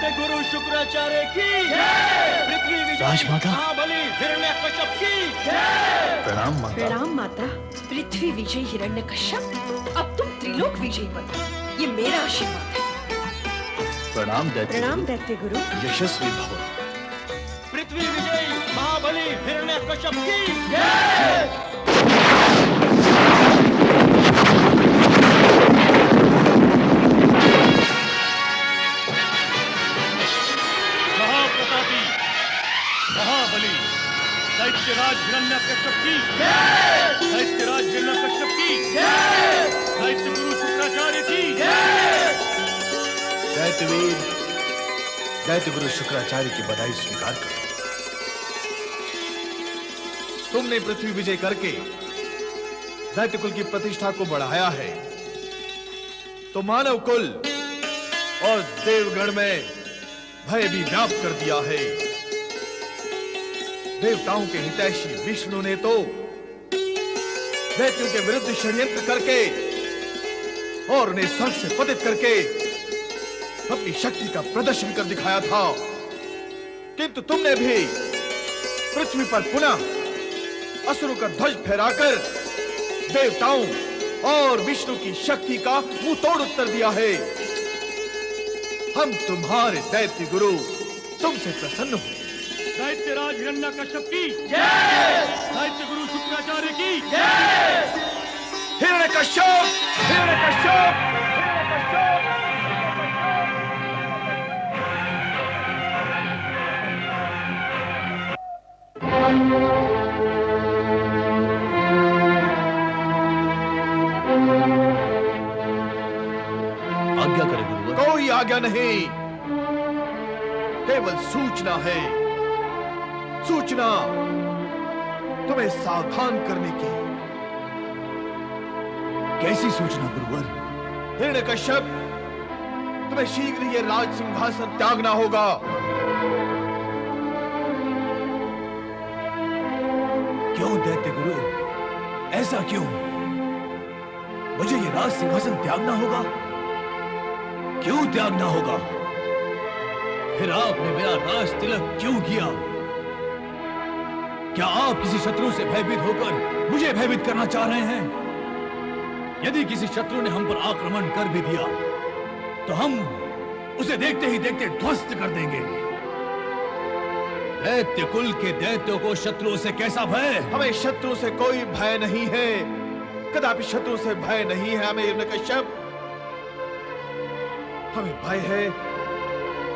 दैत्य गुरु शुक्राचार्य की पृथ्वी विजय राजमाता। महाबली हिरण्यकश्यप की प्रणाम माता। प्रणाम माता। पृथ्वी विजय हिरण्यकश्यप, अब तुम त्रिलोक विजयी बनो, ये मेरा आशीर्वाद है। प्रणाम प्रणाम दैत्य गुरु। यशस्वी भव। पृथ्वी विजय महाबली हिरण्यकश्यप की महाप्रतापी महाबली दैत्यराज हिरण्यकश्यप की दैत्यराज हिरण्यकश्यप की दैत्य गुरु शुक्राचार्य की दैत्यवीर दैत्य गुरु शुक्राचार्य की बधाई स्वीकार करो। तुमने पृथ्वी विजय करके दैत्य कुल की प्रतिष्ठा को बढ़ाया है, तो मानव कुल और देवगण में भय भी व्याप्त कर दिया है। देवताओं के हितैषी विष्णु ने तो दैत्यों के विरुद्ध षड्यंत्र करके और उन्हें स्वर्ग से पतित करके अपनी शक्ति का प्रदर्शन कर दिखाया था, किंतु तुमने भी पृथ्वी पर पुनः असुरों का ध्वज फहराकर देवताओं और विष्णु की शक्ति का मुंह तोड़ उत्तर दिया है। हम तुम्हारे दैत्य गुरु तुमसे प्रसन्न हुए। दैत्यराज हिरण्यकश्यप की दैत्य गुरु शुक्राचार्य की हिरण्यकश्यप हिरण्यकश्यप आज्ञा करें गुरुवर। कोई आज्ञा नहीं, केवल सूचना है। सूचना तुम्हें सावधान करने की। कैसी सूचना गुरुवर? हिरण्यकश्यप, तुम्हें शीघ्र ये राज सिंहासन त्यागना होगा। क्यों दैत्य गुरु, ऐसा क्यों? मुझे ये राज सिंहासन त्यागना होगा? क्यों त्यागना होगा? फिर आपने मेरा राज तिलक क्यों किया? क्या आप किसी शत्रु से भयभीत होकर मुझे भयभीत करना चाह रहे हैं? यदि किसी शत्रु ने हम पर आक्रमण कर भी दिया, तो हम उसे देखते ही देखते ध्वस्त कर देंगे। दैत्य कुल के दैत्यों को शत्रुओं से कैसा भय? हमें शत्रु से कोई भय नहीं है, कदापि शत्रु से भय नहीं है हमें हिरण्यकश्यप। हमें भय है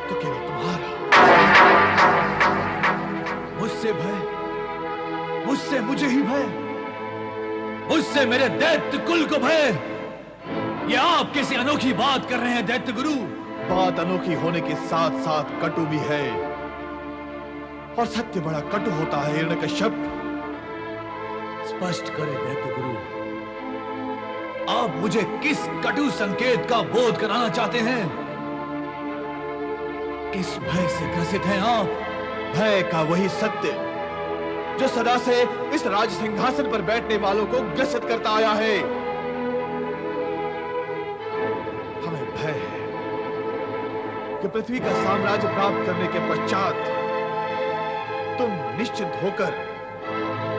तो केवल तुम्हारा। मुझसे भय? मुझसे मुझे ही भय? मुझसे मेरे दैत्य कुल को भय? ये आप कैसी अनोखी बात कर रहे हैं दैत्य गुरु? बात अनोखी होने के साथ साथ कटु भी है, और सत्य बड़ा कटु होता है हिरण्यकश्यप। स्पष्ट करें दैत्य गुरु, आप मुझे किस कटु संकेत का बोध कराना चाहते हैं? किस भय से ग्रसित हैं आप? भय का वही सत्य जो सदा से इस राज सिंहासन पर बैठने वालों को ग्रसित करता आया है। हमें भय है कि पृथ्वी का साम्राज्य प्राप्त करने के पश्चात तुम निश्चिंत होकर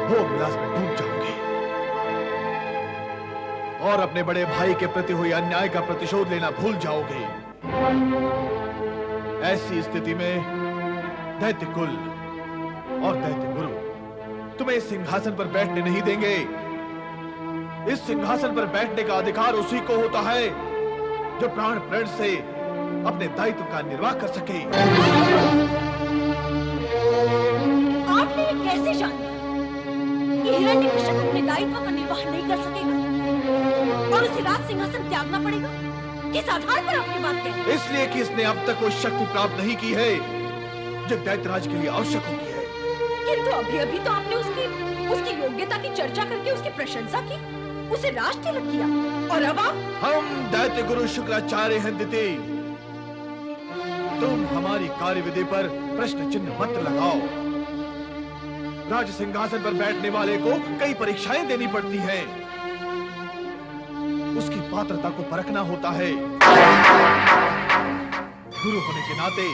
भोग विलास में डूब जाओगे और अपने बड़े भाई के प्रति हुए अन्याय का प्रतिशोध लेना भूल जाओगे। ऐसी स्थिति में दैत्य कुल और दैत्य गुरु तुम्हें इस सिंहासन पर बैठने नहीं देंगे। इस सिंहासन पर बैठने का अधिकार उसी को होता है जो प्राण प्रण से अपने दायित्व का निर्वाह कर सके। आपने ये कैसे जाना कि हिरण्यकश्यप अपने दायित्व का निर्वाह नहीं कर सकेगा और उसे राज सिंहासन त्यागना पड़ेगा? किस आधार पर आपने बात कही? इसलिए कि इसने अब तक वो शक्ति प्राप्त नहीं की है जो दैत्यराज के लिए आवश्यक होती है। किंतु अभी अभी तो आपने उसकी योग्यता की चर्चा करके उसकी प्रशंसा की, उसे राज तिलक किया, और अब आप? हम दैत्य गुरु शुक्राचार्य हैं दिति। तुम हमारी कार्यविधि पर प्रश्न चिन्ह मत लगाओ। राज सिंहासन पर बैठने वाले को कई परीक्षाएं देनी पड़ती हैं। उसकी पात्रता को परखना होता है। गुरु होने के नाते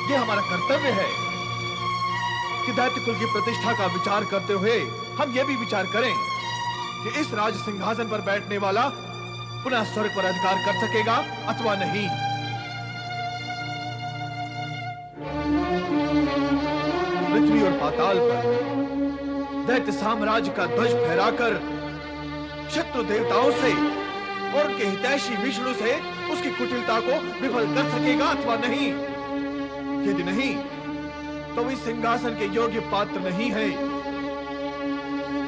ये हमारा कर्तव्य है कि दैत्य कुल की प्रतिष्ठा का विचार करते हुए हम ये भी विचार करें कि इस राज सिंहासन पर बैठने वाला पुनः स्वर्ग पर अधिकार कर सकेगा अथवा नहीं। पृथ्वी और पाताल पर दैत्य साम्राज्य का ध्वज फहराकर शत्रु देवताओं से और उनके हितैषी विष्णु से उसकी कुटिलता को विफल कर सकेगा अथवा नहीं। यदि नहीं तो वह सिंहासन के योग्य पात्र नहीं है।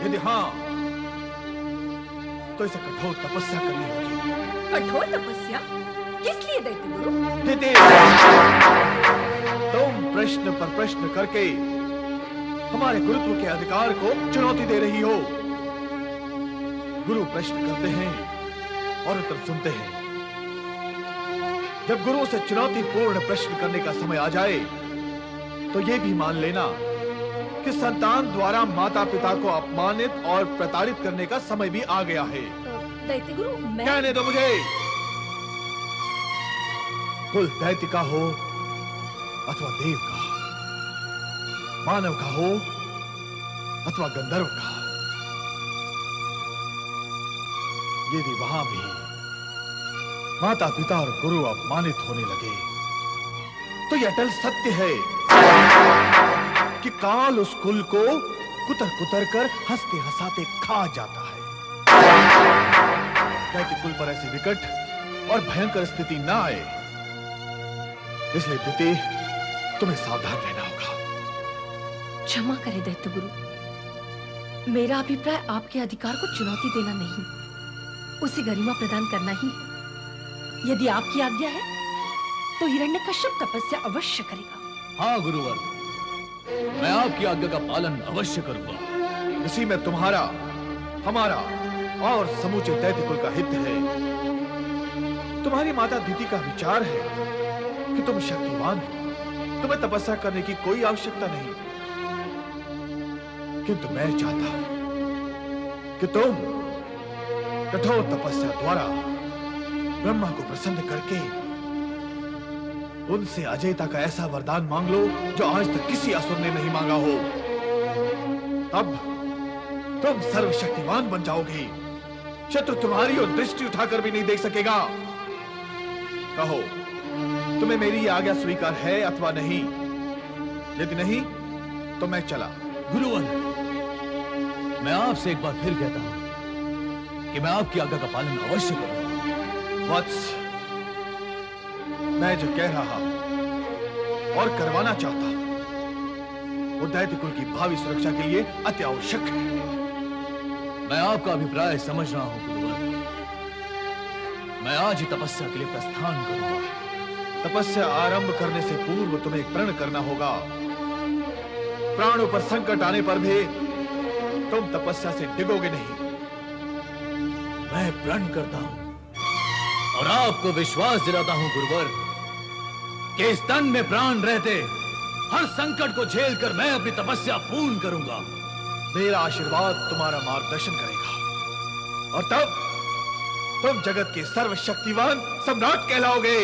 यदि हाँ तो इसे कठोर तपस्या करनी होगी। कठोर तपस्या? किस लिए दैत्य गुरु? दिति, तुम प्रश्न पर प्रश्न करके हमारे गुरुत्व के अधिकार को चुनौती दे रही हो। गुरु प्रश्न करते हैं और उत्तर सुनते हैं। जब गुरु से चुनौतीपूर्ण प्रश्न करने का समय आ जाए तो यह भी मान लेना कि संतान द्वारा माता पिता को अपमानित और प्रताड़ित करने का समय भी आ गया है। दैत्य गुरु, मैं कहने दो मुझे। कुल दैत्य का हो अथवा देव का, मानव का हो अथवा गंधर्व का, यदि वहां भी माता पिता और गुरु अपमानित होने लगे तो यह अटल सत्य है कि काल उस कुल को कुतर कुतर कर हंसते हंसाते खा जाता है। दैत्य कुल पर ऐसी विकट और भयंकर स्थिति ना आए, इसलिए दिति तुम्हें सावधान रहना होगा। क्षमा करें दैत्य गुरु, मेरा अभिप्राय आपके अधिकार को चुनौती देना नहीं, उसे गरिमा प्रदान करना ही है। यदि आपकी आज्ञा है तो हिरण्यकश्यप तपस्या अवश्य करेगा। हाँ गुरुवर, मैं आपकी आज्ञा का पालन अवश्य करूंगा। इसी में तुम्हारा, हमारा और समूचे दैत्य कुल का हित है। तुम्हारी माता दिति का विचार है कि तुम शक्तिवान हो, तुम्हें तपस्या करने की कोई आवश्यकता नहीं, किंतु मैं चाहता हूं कि तुम कठोर तपस्या द्वारा ब्रह्मा को प्रसन्न करके उनसे अजयता का ऐसा वरदान मांग लो जो आज तक किसी असुर ने नहीं मांगा हो। तब तुम सर्वशक्तिवान बन जाओगे, शत्रु तुम्हारी और दृष्टि उठाकर भी नहीं देख सकेगा। कहो, तुम्हें मेरी आज्ञा स्वीकार है अथवा नहीं? यदि नहीं तो मैं चला। गुरुवर, मैं आपसे एक बार फिर कहता हूं कि मैं आपकी आज्ञा का पालन अवश्य करूंगा। वत्स, मैं जो कह रहा और करवाना चाहता वो दैत्य कुल की भावी सुरक्षा के लिए अति आवश्यक है। मैं आपका अभिप्राय समझ रहा हूं गुरुवर। मैं आज ही तपस्या के लिए प्रस्थान करूंगा। तपस्या आरंभ करने से पूर्व तुम्हें एक प्रण करना होगा। प्राणों पर संकट आने पर भी तुम तपस्या से डिगोगे नहीं। मैं प्रण करता हूं और आपको विश्वास दिलाता हूं गुरुवर कि इस तन में प्राण रहते हर संकट को झेलकर मैं अपनी तपस्या पूर्ण करूंगा। मेरा आशीर्वाद तुम्हारा मार्गदर्शन करेगा और तब तुम जगत के सर्वशक्तिवान सम्राट कहलाओगे।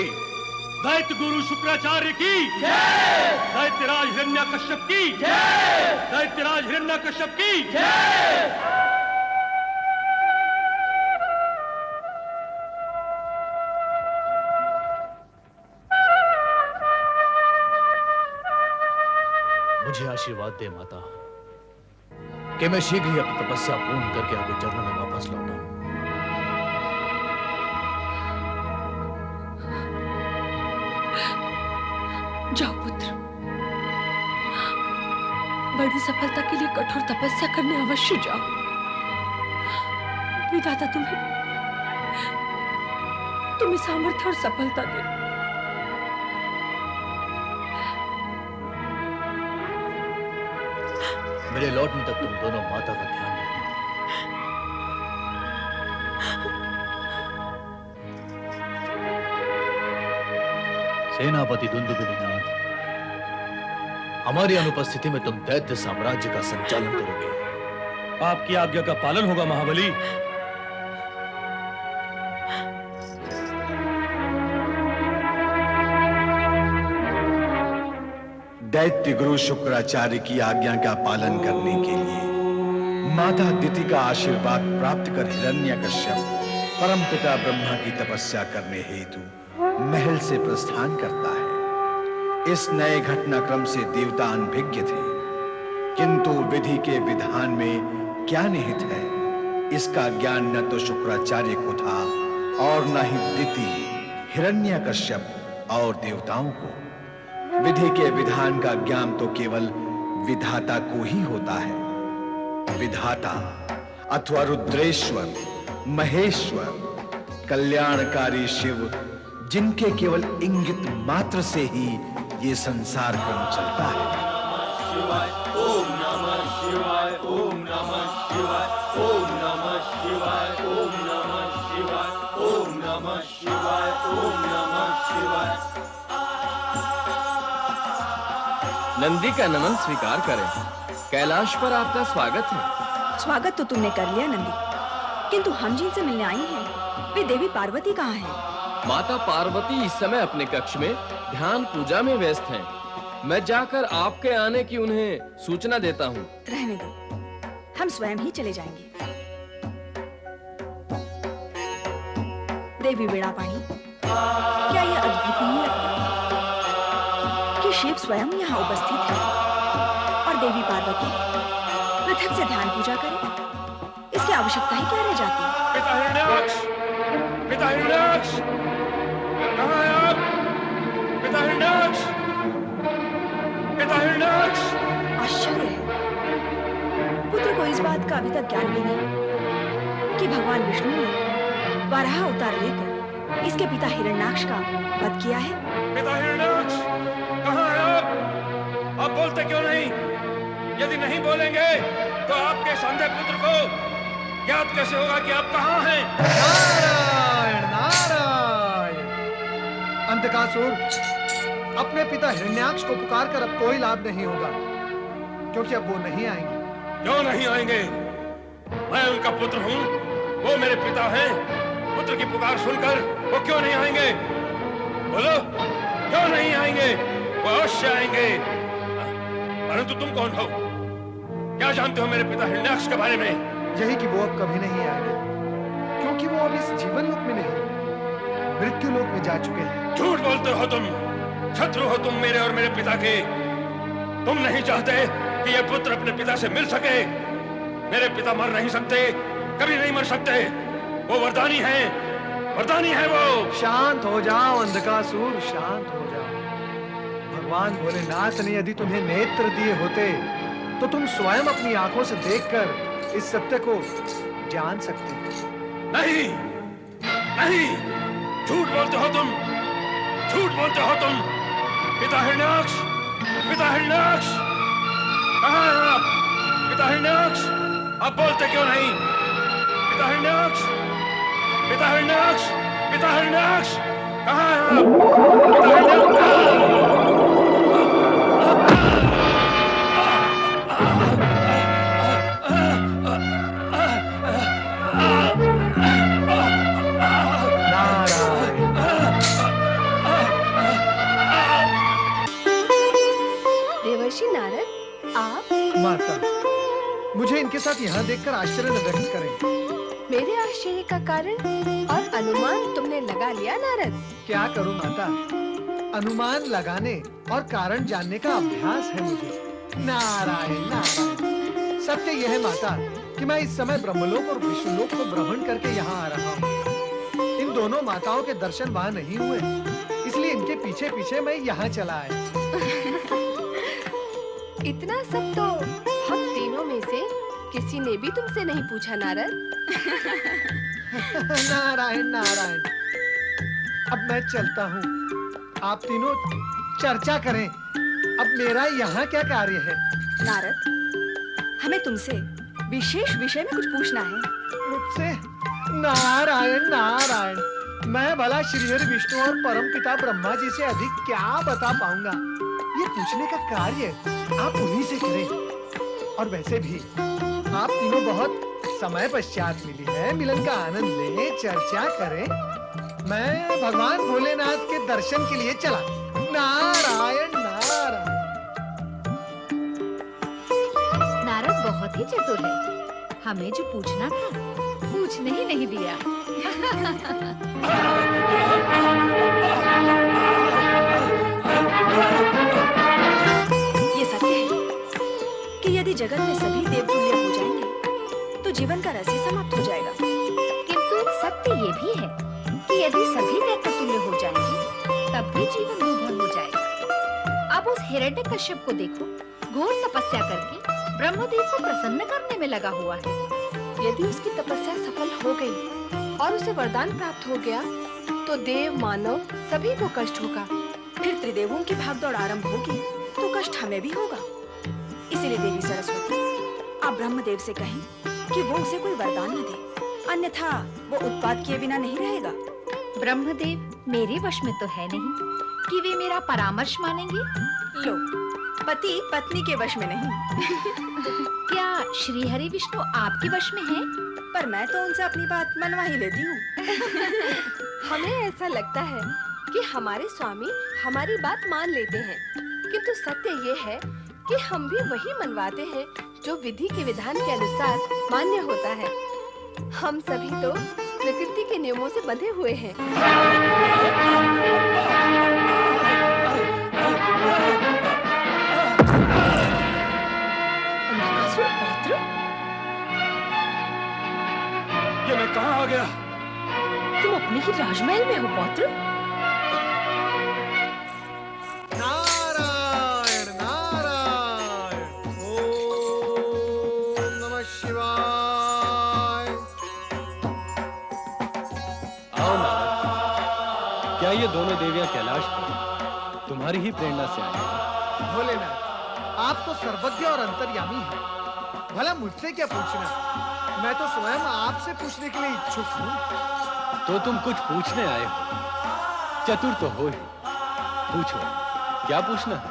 दैत्य गुरु शुक्राचार्य की जय, दैत्यराज हिरण्यकश्यप की जय, दैत्यराज हिरण्यकश्यप की जय। मुझे आशीर्वाद दे माता कि मैं शीघ्र ही अपनी तपस्या पूर्ण करके आपके चरणों में वापस लौटा। जाओ पुत्र, बड़ी सफलता के लिए कठोर तपस्या करने अवश्य जाओ। विधाता तुम्हें सामर्थ्य और सफलता दे। मेरे लौटने तक तुम दोनों माता का ध्यान रखना। सेनापति दुंदुभिनाथ, हमारी अनुपस्थिति में तुम दैत्य साम्राज्य का संचालन करोगे। आपकी आज्ञा का पालन होगा महाबली। दैत्य गुरु शुक्राचार्य की आज्ञा का पालन करने के लिए माता दिति का आशीर्वाद प्राप्त कर हिरण्यकश्यप परमपिता ब्रह्मा की तपस्या करने हेतु महल से प्रस्थान करता है। इस नए घटनाक्रम से देवता अनभिज्ञ थे, किंतु विधि के विधान में क्या निहित है इसका ज्ञान न तो शुक्राचार्य को था और न ही दिति, हिरण्यकश्यप और देवताओं को। विधि के विधान का ज्ञान तो केवल विधाता को ही होता है। विधाता अथवा रुद्रेश्वर, महेश्वर, कल्याणकारी शिव, जिनके केवल इंगित मात्र से ही ये संसार क्रम चलता है। शिवाय ओम नमः शिवाय ओम नमः शिवाय ओम नमः शिवाय ओम नमः शिवाय ओम नमः शिवाय ओम नमः शिवाय। नंदी का नमन स्वीकार करें। कैलाश पर आपका स्वागत है। स्वागत तो तुमने कर लिया नंदी, किंतु हम जिनसे मिलने आई हैं वे देवी पार्वती कहाँ हैं? माता पार्वती इस समय अपने कक्ष में ध्यान पूजा में व्यस्त हैं। मैं जाकर आपके आने की उन्हें सूचना देता हूँ। रहने दो, हम स्वयं ही चले जाएंगे। देवी वीणापाणी, क्या यह अद्भुत नहीं लगता कि शिव स्वयं यहाँ उपस्थित है और देवी पार्वती पृथक से ध्यान पूजा करें? इसकी आवश्यकता ही क्या रह जाती है? पिता हिरण्याक्ष, पिता हिरण्याक्ष, कहाँ हैं आप? पिता हिरण्याक्ष, पिता हिरण्याक्ष। आश्चर्य है, पुत्र को इस बात का अभी तक ज्ञान भी नहीं कि भगवान विष्णु ने वराह अवतार लेकर इसके पिता हिरण्याक्ष का वध किया है। पिता हिरण्याक्ष, कहाँ हैं आप? आप बोलते क्यों नहीं? यदि नहीं बोलेंगे तो आपके संध्या पुत्र को ज्ञात कैसे होगा कि आप कहाँ हैं? नारायण नारायण। अंधकासुर, अपने पिता हिरण्याक्ष को पुकार कर अब कोई लाभ नहीं होगा, क्योंकि अब वो नहीं आएंगे। क्यों नहीं आएंगे? मैं उनका पुत्र हूँ, वो मेरे पिता हैं। पुत्र की पुकार सुनकर वो क्यों नहीं आएंगे? बोलो, क्यों नहीं आएंगे? वो अवश्य आएंगे। परंतु तुम कौन हो? क्या जानते हो मेरे पिता हिरण्याक्ष के बारे में? यही कि वो अब कभी नहीं आएंगे, क्योंकि वो अब इस जीवन लोक में नहीं, मृत्यु लोक में जा चुके हैं। झूठ बोलते हो तुम, शत्रु हो तुम मेरे और मेरे पिता के। तुम नहीं चाहते कि ये पुत्र अपने पिता से मिल सके। मेरे पिता मर नहीं सकते, कभी नहीं मर सकते। वो वरदानी है, वरदानी है वो। शांत हो जाओ अंधकासुर, शांत हो जाओ। भगवान भोलेनाथ ने यदि तुम्हें नेत्र दिए होते तो तुम स्वयं अपनी आंखों से देखकर इस सत्य को जान सकते। नहीं, नहीं, झूठ बोलते हो तुम, झूठ बोलते हो तुम। पिता हिरण्याक्ष, पिता हिरण्याक्ष, कहाँ हैं आप? पिता हिरण्याक्ष, आप बोलते क्यों नहीं? पिता हिरण्याक्ष, पिता हिरण्याक्ष, पिता हिरण्याक्ष, कहाँ हैं आप? पिता हिरण्याक्ष। देवर्षि नारद, आप? माता, मुझे इनके साथ यहाँ देखकर आश्चर्य न व्यक्त करें। मेरे आश्चर्य का कारण और अनुमान तुमने लगा लिया नारद? क्या करूं माता, अनुमान लगाने और कारण जानने का अभ्यास है मुझे। नारायण नारायण। सत्य यह है माता कि मैं इस समय ब्रह्मलोक और विष्णुलोक को भ्रमण करके यहाँ आ रहा हूँ। इन दोनों माताओं के दर्शन वहाँ नहीं हुए, इसलिए इनके पीछे पीछे मैं यहाँ चला आया। इतना सब तो हम तीनों में से किसी ने भी तुमसे नहीं पूछा नारद। नारायण नारायण। अब मैं चलता हूँ, आप तीनों चर्चा करें। अब मेरा यहाँ क्या कार्य है? नारद, हमें तुमसे विशेष विषय में कुछ पूछना है। मुझसे? नारायण नारायण। मैं भला श्रीहरि विष्णु और परमपिता ब्रह्मा जी से अधिक क्या बता पाऊंगा? ये पूछने का कार्य आप उन्हीं से करें। और वैसे भी आप तीनों बहुत समय पश्चात मिली है, मिलन का आनंद लें, चर्चा करें। मैं भगवान भोलेनाथ के दर्शन के लिए चला। नारायण नारायण। चतुर है। हमें जो पूछना था पूछने ही नहीं दिया। ये सत्य है कि यदि जगत में सभी देवतुल्य हो जाएंगे तो जीवन का रहस्य समाप्त हो जाएगा। किंतु सत्य ये भी है कि यदि सभी दैत्य तुल्य हो जाएंगे तब भी जीवन दुर्भर हो जाएगा। अब उस हिरण्यकश्यप को देखो, घोर तपस्या करके ब्रह्मदेव को प्रसन्न करने में लगा हुआ है। यदि उसकी तपस्या सफल हो गई और उसे वरदान प्राप्त हो गया तो देव मानव सभी को कष्ट होगा। फिर त्रिदेवों की भागदौड़ आरंभ होगी तो कष्ट हमें भी होगा। इसीलिए देवी सरस्वती, आप ब्रह्मदेव से कहें कि वो उसे कोई वरदान न दे, अन्यथा वो उत्पात किए बिना नहीं रहेगा। ब्रह्मदेव मेरे वश में तो है नहीं कि वे मेरा परामर्श मानेंगे। लो, पति पत्नी के वश में नहीं। क्या श्री हरि विष्णु आपके वश में है? पर मैं तो उनसे अपनी बात मनवा ही लेती हूँ। हमें ऐसा लगता है कि हमारे स्वामी हमारी बात मान लेते हैं, किंतु सत्य ये है कि हम भी वही मनवाते हैं जो विधि के विधान के अनुसार मान्य होता है। हम सभी तो प्रकृति के नियमों से बंधे हुए हैं। अंधकासुर पौत्र, ये मैं कहाँ आ गया? तुम अपने ही राजमहल में हो पौत्र। नारायण नारायण, ओम नमः शिवाय। आओ नारद, क्या ये दोनों देवियां कैलाश पर तुम्हारी ही प्रेरणा से आई हैं? भोलेनाथ, आप तो सर्वज्ञ और अंतर्यामी हैं। भला मुझसे क्या पूछना, मैं तो स्वयं आपसे पूछने के लिए इच्छुक हूँ। तो तुम कुछ पूछने आए हो, चतुर तो हो ही। पूछो, क्या पूछना है?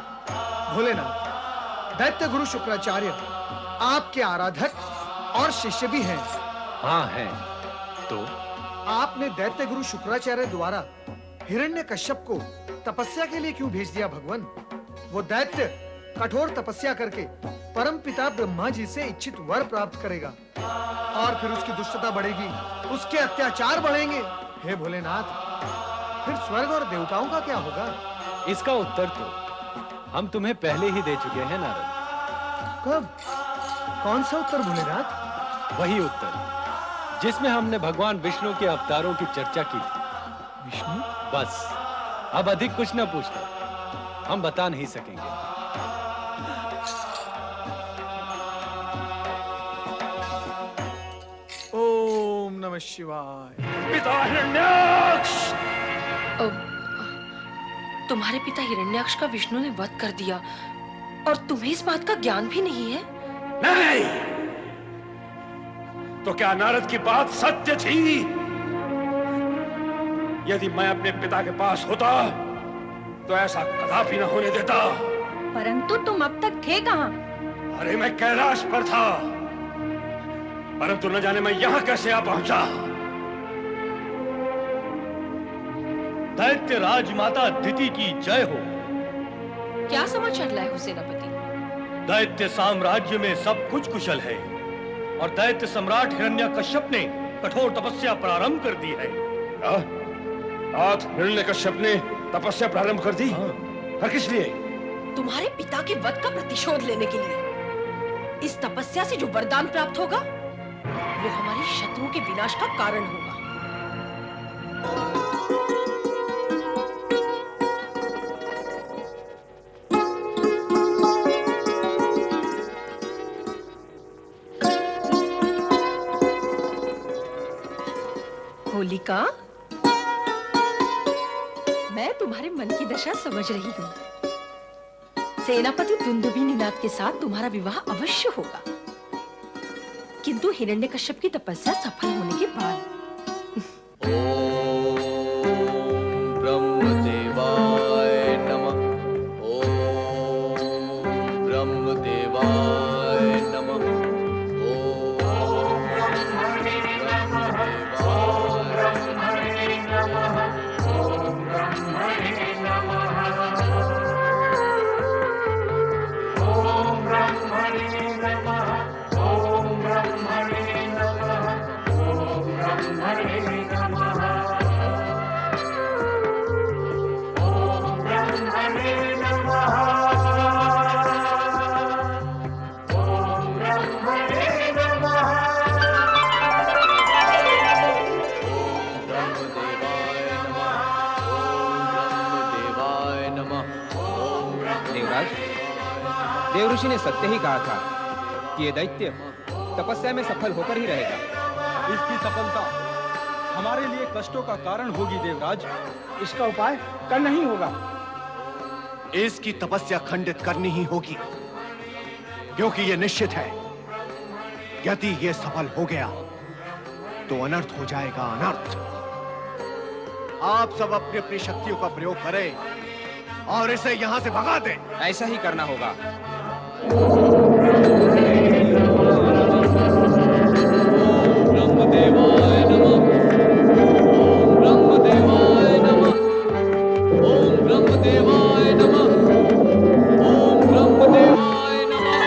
भोलेनाथ, दैत्य गुरु शुक्राचार्य आपके आराधक और शिष्य भी हैं। हाँ है। तो आपने दैत्य गुरु शुक्राचार्य द्वारा हिरण्यकश्यप को तपस्या के लिए क्यों भेज दिया भगवान? वो दैत्य कठोर तपस्या करके परम पिता ब्रह्मा जी से इच्छित वर प्राप्त करेगा और फिर उसकी दुष्टता बढ़ेगी, उसके अत्याचार बढ़ेंगे। हे भोलेनाथ, फिर स्वर्ग और देवताओं का क्या होगा? इसका उत्तर तो हम तुम्हें पहले ही दे चुके हैं नारद। कब? कौन सा उत्तर भोलेनाथ? वही उत्तर जिसमें हमने भगवान विष्णु के अवतारों की चर्चा की थी। विष्णु? बस, अब अधिक कुछ न पूछना, हम बता नहीं सकेंगे। ओम नमः शिवाय। पिता हिरण्याक्ष! तुम्हारे पिता हिरण्याक्ष का विष्णु ने वध कर दिया और तुम्हें इस बात का ज्ञान भी नहीं है? नहीं! तो क्या नारद की बात सत्य थी? यदि मैं अपने पिता के पास होता तो ऐसा कदापि न होने देता। परंतु तुम अब तक थे कहाँ? अरे मैं कैलाश पर था, परंतु न जाने मैं यहाँ कैसे आ पहुंचा। दैत्य राजमाता दिति की जय हो। क्या समाचार लाए हो सेनापति? दैत्य साम्राज्य में सब कुछ कुशल है और दैत्य सम्राट हिरण्यकश्यप ने कठोर तपस्या प्रारंभ कर दी है। आज हिरण्यकश्यप ने तपस्या प्रारंभ कर दी? और किस लिए? तुम्हारे पिता के वध का प्रतिशोध लेने के लिए। इस तपस्या से जो वरदान प्राप्त होगा वो हमारे शत्रुओं के विनाश का कारण होगा। होलिका, मैं तुम्हारे मन की दशा समझ रही हूँ। सेनापति दुंदुभिनिनाद के साथ तुम्हारा विवाह अवश्य होगा, किंतु हिरण्यकश्यप की तपस्या सफल होने के बाद। ओम ब्रह्मदेवाय नमः। ओम ब्रह्मदेवाय नमः। ओम ब्रह्मदेवाय नमः। ओम ब्रह्मणे नमः। ओम ब्रह्मणे नमः। ओम देवराज, देवऋषि ने सत्य ही कहा था कि ये दैत्य तपस्या में सफल होकर ही रहेगा। इसकी सफलता हमारे लिए कष्टों का कारण होगी देवराज। इसका उपाय करना ही होगा। इसकी तपस्या खंडित करनी ही होगी, क्योंकि यह निश्चित है, यदि यह सफल हो गया तो अनर्थ हो जाएगा, अनर्थ। आप सब अपनी अपनी शक्तियों का प्रयोग करें और इसे यहां से भगा दें। ऐसा ही करना होगा। ब्रह्मदेवाय नमः। ओम ब्रह्मदेवाय नमः। ओम ब्रह्मदेवाय नमः। ओम ब्रह्मदेवाय नमः। ओम ब्रह्मदेवाय नमः।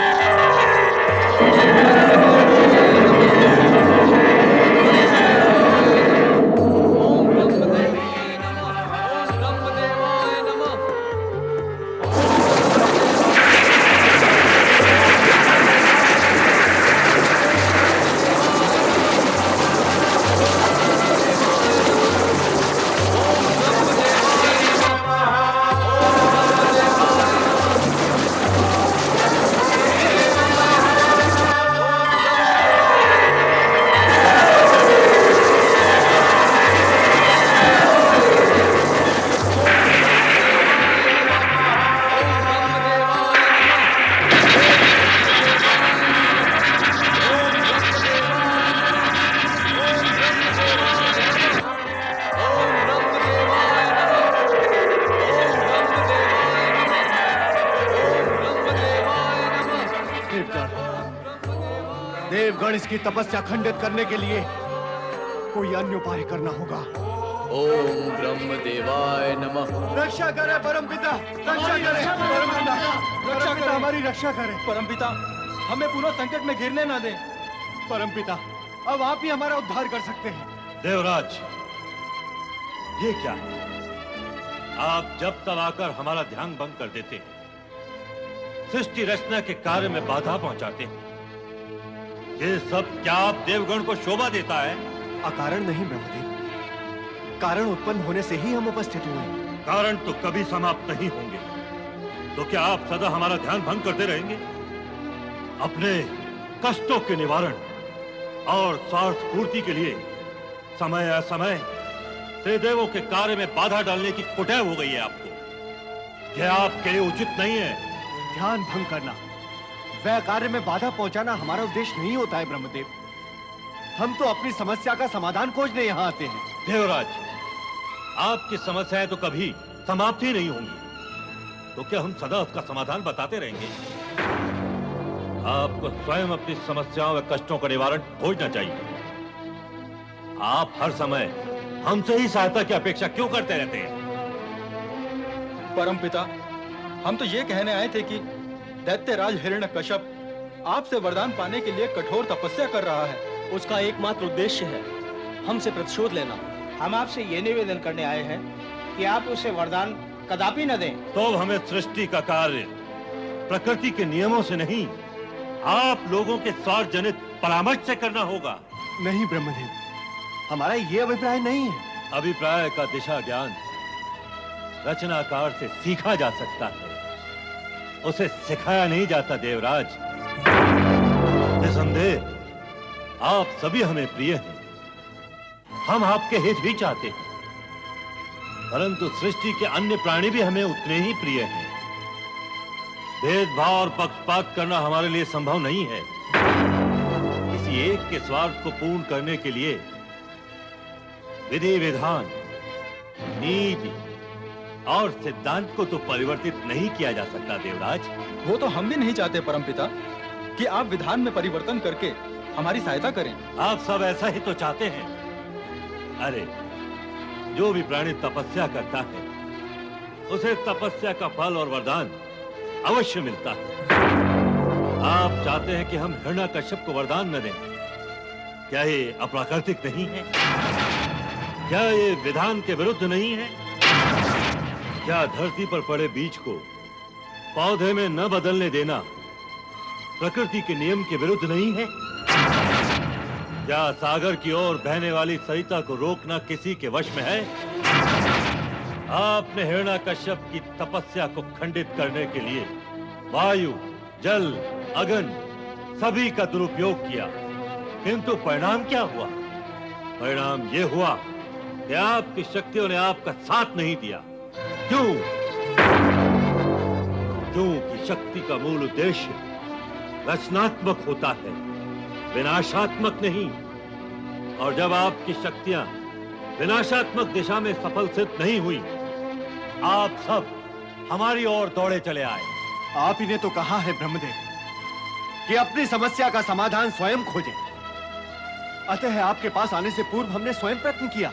देवगण इसकी तपस्या खंडित करने के लिए कोई अन्य उपाय करना होगा। ओम ब्रह्मदेवाय नमः। रक्षा करे परमपिता, रक्षा करे परमपिता, रक्षा करे, हमारी रक्षा करे परमपिता, हमें पुनः संकट में घिरने ना दें। परमपिता, अब आप ही हमारा उद्धार कर सकते हैं। देवराज, ये क्या है? आप जब तब आकर हमारा ध्यान भंग कर देते हैं, सृष्टि रचना के कार्य में बाधा पहुंचाते हैं। ये सब क्या आप देवगण को शोभा देता है? अकारण नहीं ब्रह्मदेव, कारण उत्पन्न होने से ही हम उपस्थित हुए हैं। कारण तो कभी समाप्त नहीं होंगे, तो क्या आप सदा हमारा ध्यान भंग करते रहेंगे? अपने कष्टों के निवारण और स्वार्थ पूर्ति के लिए समय असमय त्रिदेवों के कार्य में बाधा डालने की कुटैव हो गई है आपको। यह आपके लिए उचित नहीं है। ध्यान भंग करना, वह कार्य में बाधा पहुंचाना हमारा उद्देश्य नहीं होता है ब्रह्मदेव। हम तो अपनी समस्या का समाधान खोजने यहाँ आते हैं। देवराज, आपकी समस्याएं तो कभी समाप्त ही नहीं होंगी, तो क्या हम सदा उसका समाधान बताते रहेंगे? आपको स्वयं अपनी समस्याओं व कष्टों का निवारण खोजना चाहिए। आप हर समय हमसे ही सहायता की अपेक्षा क्यों करते रहते हैं? परमपिता, हम तो ये कहने आए थे कि दैत्यराज हिरण्यकश्यप आपसे वरदान पाने के लिए कठोर तपस्या कर रहा है। उसका एकमात्र उद्देश्य है हमसे प्रतिशोध लेना। हम आपसे ये निवेदन करने आए हैं कि आप उसे वरदान कदापि न दें। तो हमें सृष्टि का कार्य प्रकृति के नियमों से नहीं, आप लोगों के स्वार्थ जनित परामर्श से करना होगा। नहीं ब्रह्मदेव, हमारा ये अभिप्राय नहीं है। अभिप्राय का दिशा ज्ञान रचनाकार से सीखा जा सकता है, उसे सिखाया नहीं जाता देवराज। निसंदेह आप सभी हमें प्रिय हैं, हम आपके हित भी चाहते हैं, परंतु सृष्टि के अन्य प्राणी भी हमें उतने ही प्रिय हैं। भेदभाव और पक्षपात करना हमारे लिए संभव नहीं है। किसी एक के स्वार्थ को पूर्ण करने के लिए विधि विधान, नीति और सिद्धांत को तो परिवर्तित नहीं किया जा सकता देवराज। वो तो हम भी नहीं चाहते परमपिता कि आप विधान में परिवर्तन करके हमारी सहायता करें। आप सब ऐसा ही तो चाहते हैं। अरे, जो भी प्राणी तपस्या करता है उसे तपस्या का फल और वरदान अवश्य मिलता है। आप चाहते हैं कि हम हिरण्यकश्यप को वरदान न दें। क्या ये अप्राकृतिक नहीं है? क्या ये विधान के विरुद्ध नहीं है? क्या धरती पर पड़े बीज को पौधे में न बदलने देना प्रकृति के नियम के विरुद्ध नहीं है? क्या सागर की ओर बहने वाली सरिता को रोकना किसी के वश में है? आपने हिरण्यकश्यप की तपस्या को खंडित करने के लिए वायु, जल, अग्नि सभी का दुरुपयोग किया, किंतु परिणाम क्या हुआ? परिणाम ये हुआ कि आपकी शक्तियों ने आपका साथ नहीं दिया। क्यों? क्योंकि शक्ति का मूल उद्देश्य रचनात्मक होता है, विनाशात्मक नहीं। और जब आपकी शक्तियां विनाशात्मक दिशा में सफल सिद्ध नहीं हुई, आप सब हमारी ओर दौड़े चले आए। आप ही ने तो कहा है ब्रह्मदेव कि अपनी समस्या का समाधान स्वयं खोजें। अतः आपके पास आने से पूर्व हमने स्वयं प्रयत्न किया,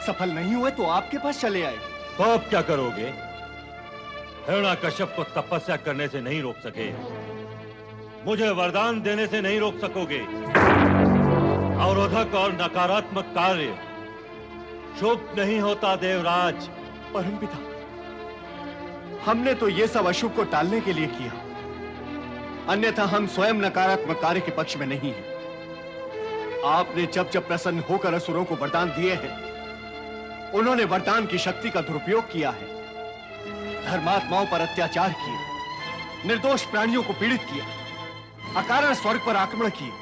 सफल नहीं हुए तो आपके पास चले आए। तो अब क्या करोगे? हिरण्यकश्यप को तपस्या करने से नहीं रोक सके, मुझे वरदान देने से नहीं रोक सकोगे। अवरोधक और नकारात्मक कार्य शुभ नहीं होता देवराज। परमपिता, हमने तो ये सब अशुभ को टालने के लिए किया, अन्यथा हम स्वयं नकारात्मक कार्य के पक्ष में नहीं हैं। आपने जब जब प्रसन्न होकर असुरों को वरदान दिए हैं, उन्होंने वरदान की शक्ति का दुरुपयोग किया है, धर्मात्माओं पर अत्याचार किए, निर्दोष प्राणियों को पीड़ित किया, अकारण स्वर्ग पर आक्रमण किए,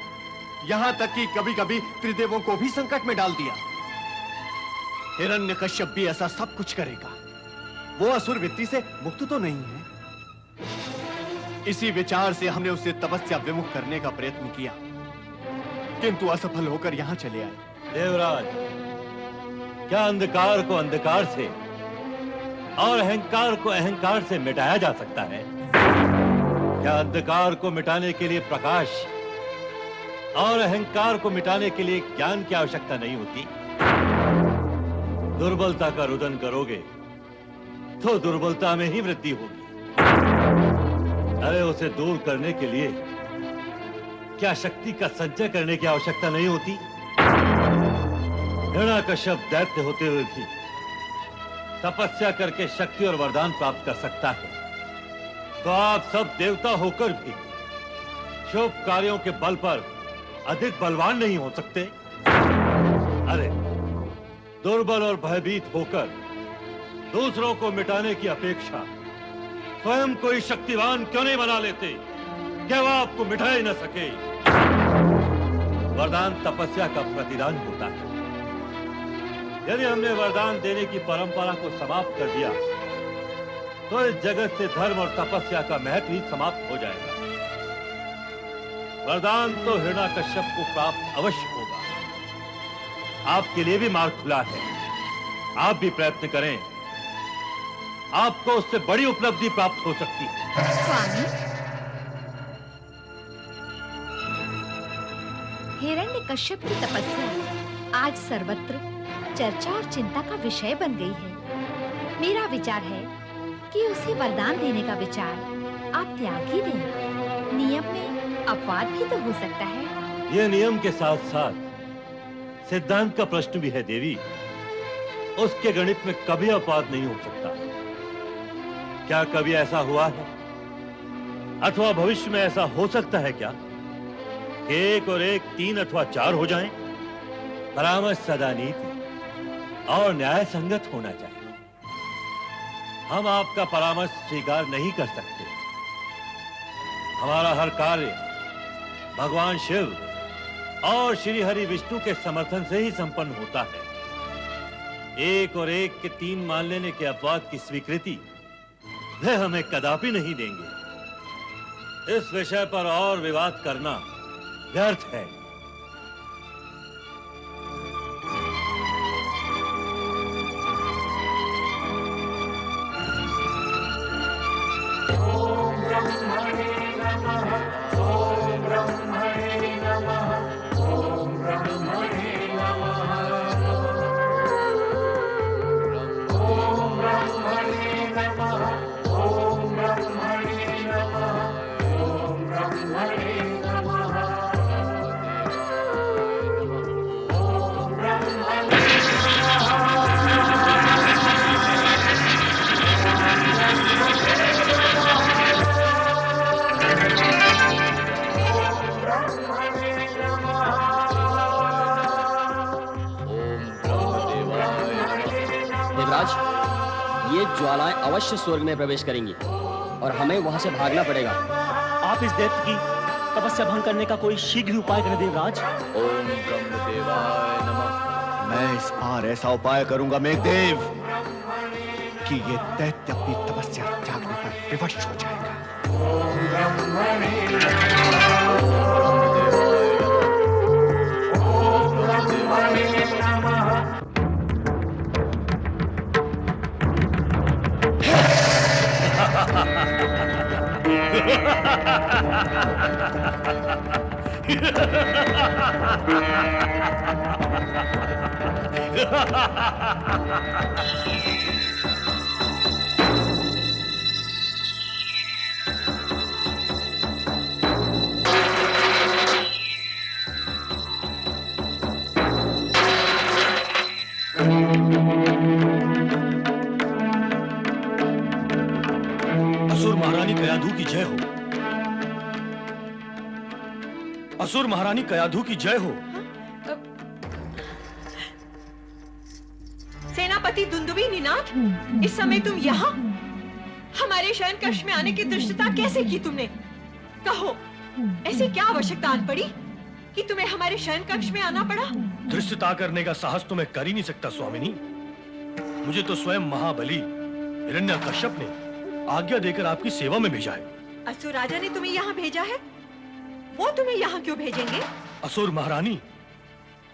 यहां तक कि कभी-कभी त्रिदेवों को भी संकट में डाल दिया। हिरण्यकश्यप भी ऐसा सब कुछ करेगा। वो असुर वृत्ति से मुक्त तो नहीं है। इसी विचार से हमने उसे तपस्या विमुख करने का प्रयत्न किया, किंतु असफल होकर यहां चले आए। देवराज, क्या अंधकार को अंधकार से और अहंकार को अहंकार से मिटाया जा सकता है? क्या अंधकार को मिटाने के लिए प्रकाश और अहंकार को मिटाने के लिए ज्ञान की आवश्यकता नहीं होती? दुर्बलता का रुदन करोगे तो दुर्बलता में ही वृद्धि होगी। अरे उसे दूर करने के लिए क्या शक्ति का संचय करने की आवश्यकता नहीं होती? हिरण्यकश्यप दैत्य होते हुए भी तपस्या करके शक्ति और वरदान प्राप्त कर सकता है, तो आप सब देवता होकर भी शुभ कार्यों के बल पर अधिक बलवान नहीं हो सकते? अरे दुर्बल और भयभीत होकर दूसरों को मिटाने की अपेक्षा स्वयं कोई शक्तिवान क्यों नहीं बना लेते? क्या वह आपको मिटा ही न सके? वरदान तपस्या का प्रतिदान होता है। यदि हमने वरदान देने की परंपरा को समाप्त कर दिया, तो इस जगत से धर्म और तपस्या का महत्व ही समाप्त हो जाएगा। वरदान तो हिरण्यकश्यप को प्राप्त अवश्य होगा। आपके लिए भी मार्ग खुला है, आप भी प्रयत्न करें, आपको उससे बड़ी उपलब्धि प्राप्त हो सकती है। स्वामी, हिरण्यकश्यप की तपस्या आज सर्वत्र चर्चा और चिंता का विषय बन गई है। मेरा विचार है कि उसे वरदान देने का विचार आप त्याग ही दें। नियम में अपवाद भी तो हो सकता है। यह नियम के साथ साथ सिद्धांत का प्रश्न भी है देवी। उसके गणित में कभी अपवाद नहीं हो सकता। क्या कभी ऐसा हुआ है अथवा भविष्य में ऐसा हो सकता है क्या कि 1 और 1 3 अथवा 4 हो जाएं? परामर्श सदा नीति और न्याय संगत होना चाहिए। हम आपका परामर्श स्वीकार नहीं कर सकते। हमारा हर कार्य भगवान शिव और श्री हरि विष्णु के समर्थन से ही संपन्न होता है। 1 और 1 के 3 मान लेने के अपवाद की स्वीकृति वे हमें कदापि नहीं देंगे। इस विषय पर और विवाद करना व्यर्थ है। अवश्य स्वर्ग में प्रवेश करेंगी और हमें वहां से भागना पड़ेगा। आप इस दैत्य की तपस्या भंग करने का कोई शीघ्र उपाय करें देवराज। ओम ब्रह्मदेवाय नमः। मैं इस बार ऐसा उपाय करूंगा मेघदेव कि ये दैत्य अपनी तपस्या त्यागने पर विवश हो जाएगा। असुर महारानी कयाधु की जय हो। असुर महारानी कयाधु की जय हो। सेनापति दुंदुभी निनाथ, इस समय तुम यहाँ हमारे शयन कक्ष में आने की धृष्टता कैसे की तुमने? कहो, ऐसी क्या आवश्यकता आन पड़ी कि तुम्हें हमारे शयन कक्ष में आना पड़ा? धृष्टता करने का साहस तो मैं कर ही नहीं सकता स्वामिनी। मुझे तो स्वयं महाबली हिरण्यकश्यप ने आज्ञा देकर आपकी सेवा में भेजा है। असुर राजा ने तुम्हें यहाँ भेजा है? वो तुम्हें यहाँ क्यों भेजेंगे? असुर महारानी,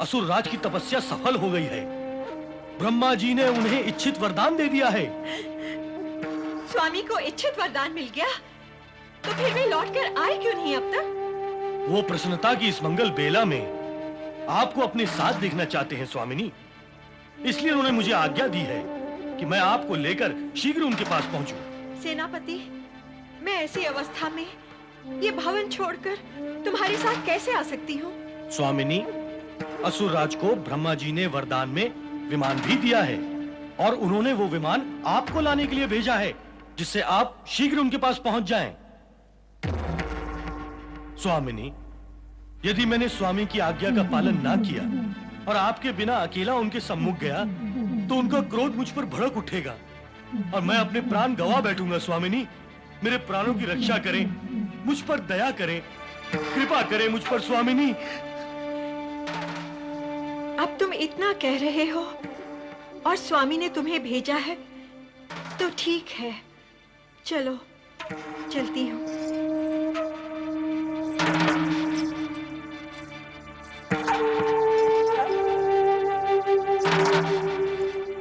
असुर राज की तपस्या सफल हो गई है। ब्रह्मा जी ने उन्हें इच्छित वरदान दे दिया है। स्वामी को इच्छित वरदान मिल गया, तो फिर वे लौटकर आए क्यों नहीं अब तक? वो प्रसन्नता की इस मंगल बेला में आपको अपने साथ देखना चाहते हैं स्वामिनी। इसलिए उन्होंने मुझे आज्ञा दी है कि मैं आपको लेकर शीघ्र उनके पास पहुंचूं। सेनापति, मैं ऐसी अवस्था में ये भवन छोड़कर तुम्हारे साथ कैसे आ सकती हूँ? स्वामिनी, असुर राज को ब्रह्मा जी ने वरदान में विमान भी दिया है और उन्होंने वो विमान आपको लाने के लिए भेजा है, जिससे आप शीघ्र उनके पास पहुंच जाएं। स्वामिनी, यदि मैंने स्वामी की आज्ञा का पालन ना किया और आपके बिना अकेला उनके सम्मुख गया, तो उनका क्रोध मुझ पर भड़क उठेगा और मैं अपने प्राण गवा बैठूंगा। स्वामिनी, मेरे प्राणों की रक्षा करें, मुझ पर दया करें, कृपा करें मुझ पर स्वामिनी। अब तुम इतना कह रहे हो और स्वामी ने तुम्हें भेजा है, तो ठीक है, चलो, चलती हूँ।